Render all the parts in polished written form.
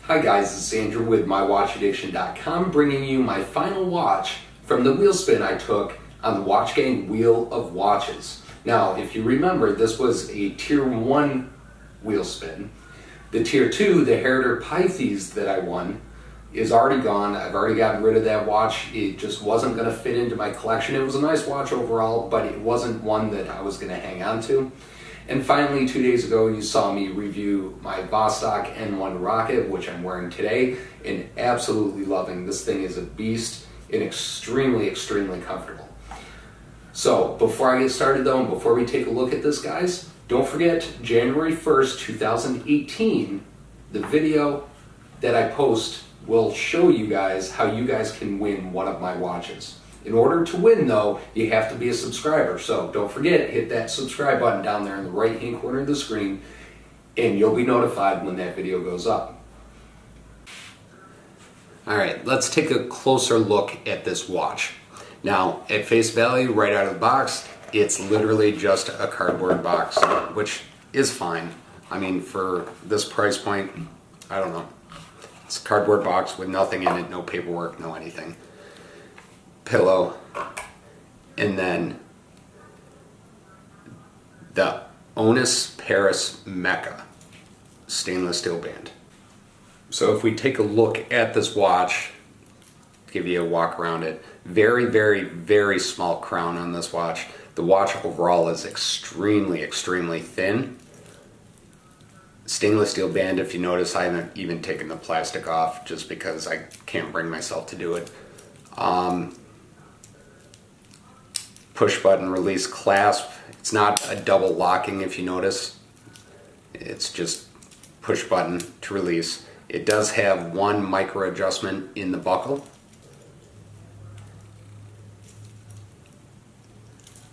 Hi guys, this is Andrew with MyWatchAddiction.com bringing you my final watch from the wheel spin I took on the WatchGang Wheel of Watches. Now, if you remember, this was a Tier 1 wheel spin. The Tier 2, the Heriter Pythes that I won, is already gone. I've already gotten rid of that watch. It just wasn't going to fit into my collection. It was a nice watch overall, but it wasn't one that I was going to hang on to. And finally, 2 days ago, you saw me review my Vostok N1 Rocket, which I'm wearing today, and absolutely loving. This thing is a beast and extremely, extremely comfortable. So, before I get started though, and before we take a look at this, guys, don't forget, January 1st, 2018, the video that I post will show you guys how you guys can win one of my watches. In order to win though, you have to be a subscriber. So don't forget, hit that subscribe button down there in the right hand corner of the screen and you'll be notified when that video goes up. Alright, let's take a closer look at this watch. Now, at face value, right out of the box, it's literally just a cardboard box, which is fine. I mean, for this price point, I don't know. It's a cardboard box with nothing in it, no paperwork, no anything. Pillow, and then the Oniss Paris Meca stainless steel band. So if we take a look at this watch, give you a walk around it, very, very, very small crown on this watch. The watch overall is extremely, extremely thin. Stainless steel band, if you notice, I haven't even taken the plastic off just because I can't bring myself to do it. Push button release clasp. It's not a double locking, if you notice. It's just push button to release. It does have one micro adjustment in the buckle.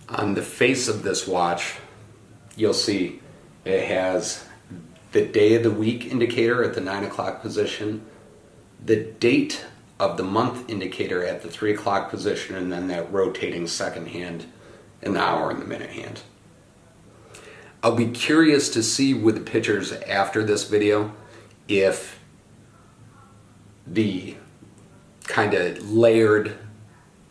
On the face of this watch, you'll see it has the day of the week indicator at the 9 o'clock position, the date of the month indicator at the 3 o'clock position, and then that rotating second hand in the hour and the minute hand. I'll be curious to see with the pictures after this video if the kind of layered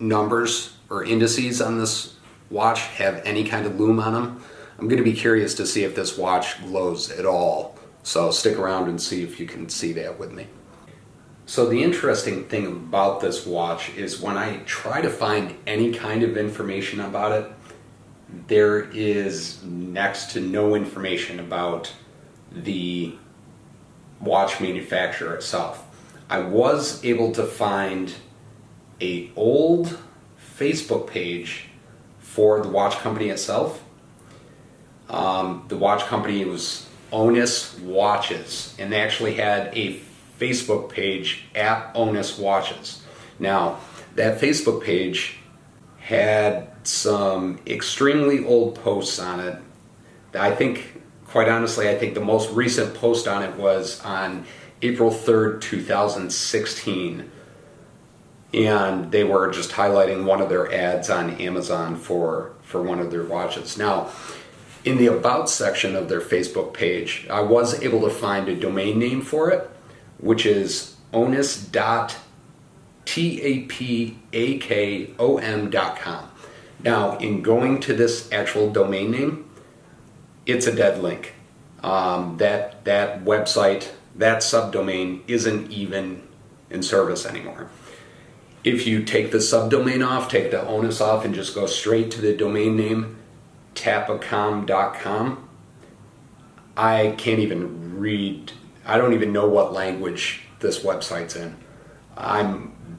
numbers or indices on this watch have any kind of lume on them. I'm going to be curious to see if this watch glows at all. So stick around and see if you can see that with me. So the interesting thing about this watch is when I try to find any kind of information about it, there is next to no information about the watch manufacturer itself. I was able to find an old Facebook page for the watch company itself. The watch company was Oniss Watches, and they actually had a Facebook page at Oniss Watches. Now, that Facebook page had some extremely old posts on it. I think, quite honestly, I think the most recent post on it was on April 3rd, 2016. And they were just highlighting one of their ads on Amazon for one of their watches. Now, in the About section of their Facebook page, I was able to find a domain name for it, which is oniss.tapakom.com. Now, in going to this actual domain name, it's a dead link. That website, that subdomain isn't even in service anymore. If you take the subdomain off, take the Oniss off, and just go straight to the domain name, tapacom.com, I can't even read. I don't even know what language this website's in.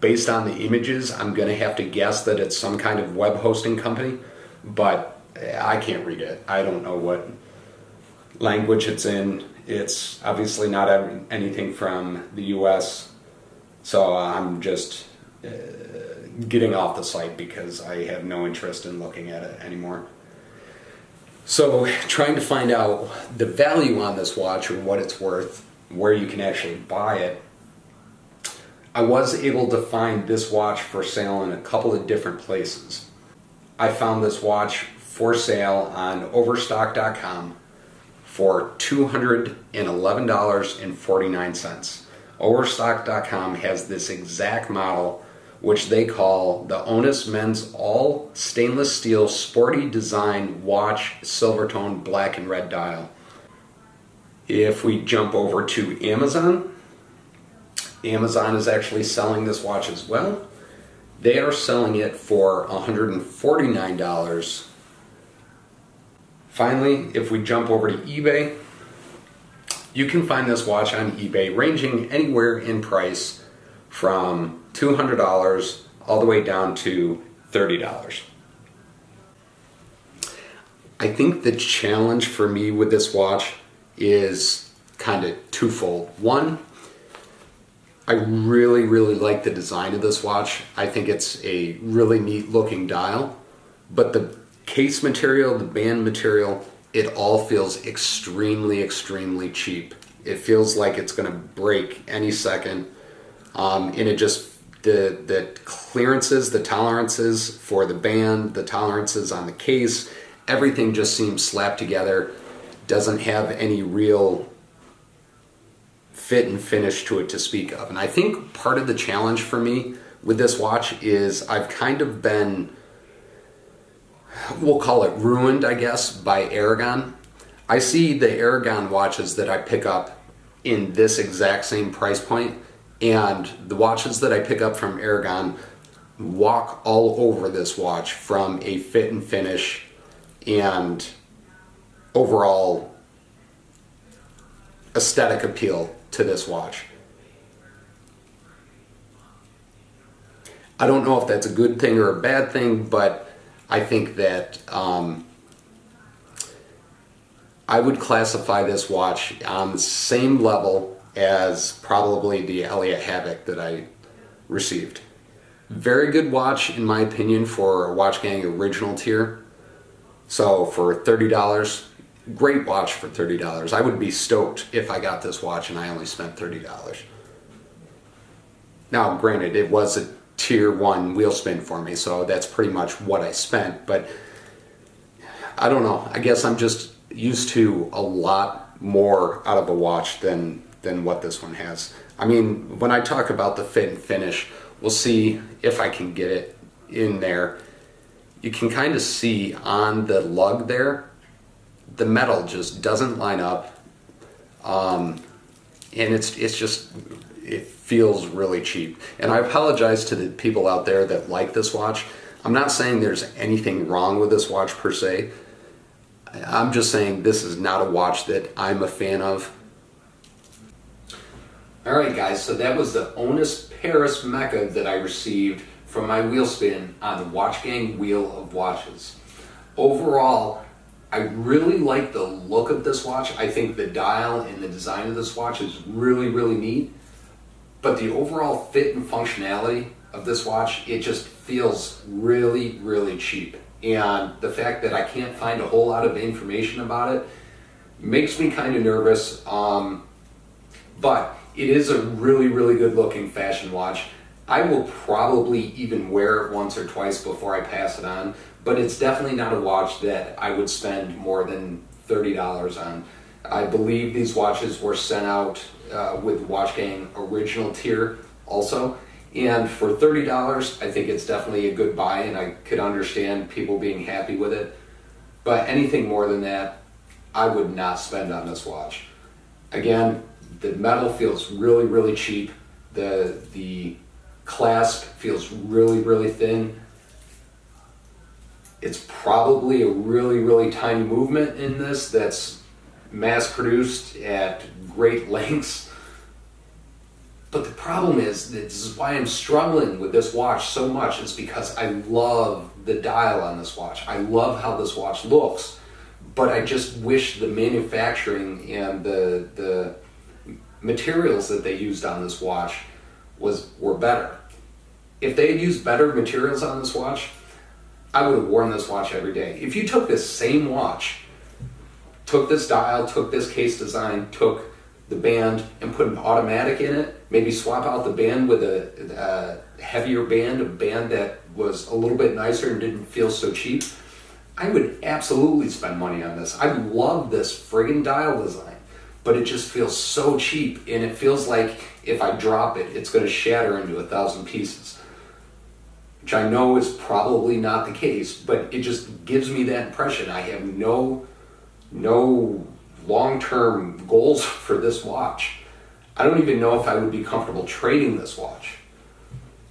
Based on the images, I'm going to have to guess that it's some kind of web hosting company, but I can't read it. I don't know what language it's in. It's obviously not anything from the US, so I'm just getting off the site because I have no interest in looking at it anymore. So trying to find out the value on this watch or what it's worth, where you can actually buy it, I was able to find this watch for sale in a couple of different places. I found this watch for sale on Overstock.com for $211.49. Overstock.com has this exact model, which they call the Oniss Men's All Stainless Steel Sporty Design Watch Silvertone Black and Red Dial. If we jump over to Amazon, Amazon is actually selling this watch as well. They are selling it for $149. Finally, if we jump over to eBay, you can find this watch on eBay ranging anywhere in price from $200 all the way down to $30. I think the challenge for me with this watch is kind of twofold. One, I really like the design of this watch. I think it's a really neat looking dial, but the case material, the band material, it all feels extremely cheap. It feels like it's going to break any second, and it just, the clearances, the tolerances for the band, the tolerances on the case, everything just seems slapped together, doesn't have any real fit and finish to it to speak of. And I think part of the challenge for me with this watch is I've kind of been, we'll call it ruined, I guess, by Aragon. I see the Aragon watches that I pick up in this exact same price point, and the watches that I pick up from Aragon walk all over this watch from a fit and finish and overall aesthetic appeal to this watch. I don't know if that's a good thing or a bad thing, but I think that I would classify this watch on the same level as probably the Elliott Havoc that I received. Very good watch in my opinion for a WatchGang original tier. So for $30, great watch for $30. I would be stoked if I got this watch and I only spent $30. Now granted, it was a tier 1 wheel spin for me, so that's pretty much what I spent, but I don't know. I guess I'm just used to a lot more out of a watch than what this one has. I mean, when I talk about the fit and finish, we'll see if I can get it in there. You can kind of see on the lug there, the metal just doesn't line up, and it's just, it feels really cheap. And I apologize to the people out there that like this watch. I'm not saying there's anything wrong with this watch per se. I'm just saying this is not a watch that I'm a fan of. Alright guys, so that was the Oniss Paris Meca that I received from my wheel spin on the WatchGang Wheel of Watches. Overall, I really like the look of this watch. I think the dial and the design of this watch is really neat. But the overall fit and functionality of this watch, it just feels really cheap. And the fact that I can't find a whole lot of information about it makes me kind of nervous. But it is a really good looking fashion watch. I will probably even wear it once or twice before I pass it on, but it's definitely not a watch that I would spend more than $30 on. I believe these watches were sent out with WatchGang original tier also, and for $30 I think it's definitely a good buy, and I could understand people being happy with it, but anything more than that I would not spend on this watch. Again, the metal feels really cheap. The clasp feels really thin. It's probably a really tiny movement in this that's mass produced at great lengths. But the problem is, this is why I'm struggling with this watch so much, is because I love the dial on this watch. I love how this watch looks, but I just wish the manufacturing and the materials that they used on this watch were better. If they had used better materials on this watch, I would have worn this watch every day. If you took this same watch, took this dial, took this case design, took the band and put an automatic in it, maybe swap out the band with a heavier band, a band that was a little bit nicer and didn't feel so cheap, I would absolutely spend money on this. I love this friggin' dial design. but it just feels so cheap, and it feels like if I drop it, it's going to shatter into 1,000 pieces, which I know is probably not the case, but it just gives me that impression. I have no long-term goals for this watch. I don't even know if I would be comfortable trading this watch.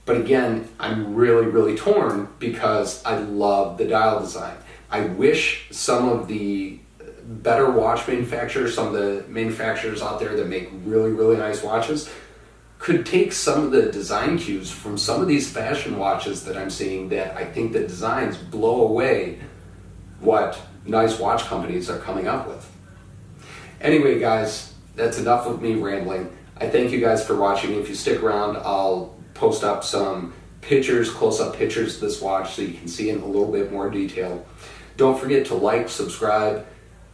But again, I'm really torn because I love the dial design. I wish some of the better watch manufacturers, some of the manufacturers out there that make really nice watches, could take some of the design cues from some of these fashion watches that I'm seeing, that I think the designs blow away what nice watch companies are coming up with. Anyway, guys, that's enough of me rambling. I thank you guys for watching. If you stick around, I'll post up some pictures, close-up pictures of this watch so you can see it in a little bit more detail. Don't forget to like, subscribe,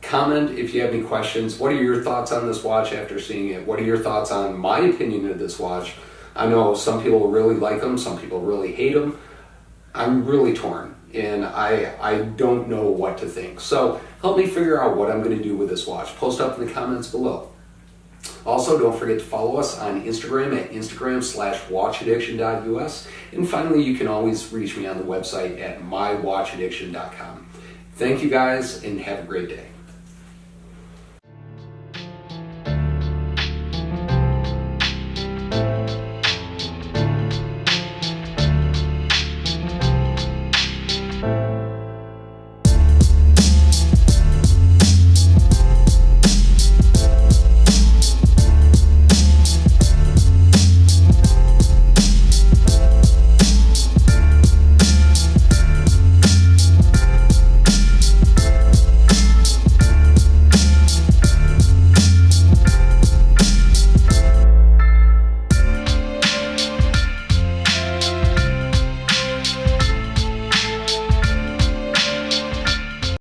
comment if you have any questions. What are your thoughts on this watch after seeing it? What are your thoughts on my opinion of this watch? I know some people really like them, some people really hate them. I'm really torn, and I don't know what to think. So help me figure out what I'm going to do with this watch. Post up in the comments below. Also, don't forget to follow us on Instagram at instagram.com/watchaddiction.us. And finally, you can always reach me on the website at mywatchaddiction.com. Thank you guys, and have a great day.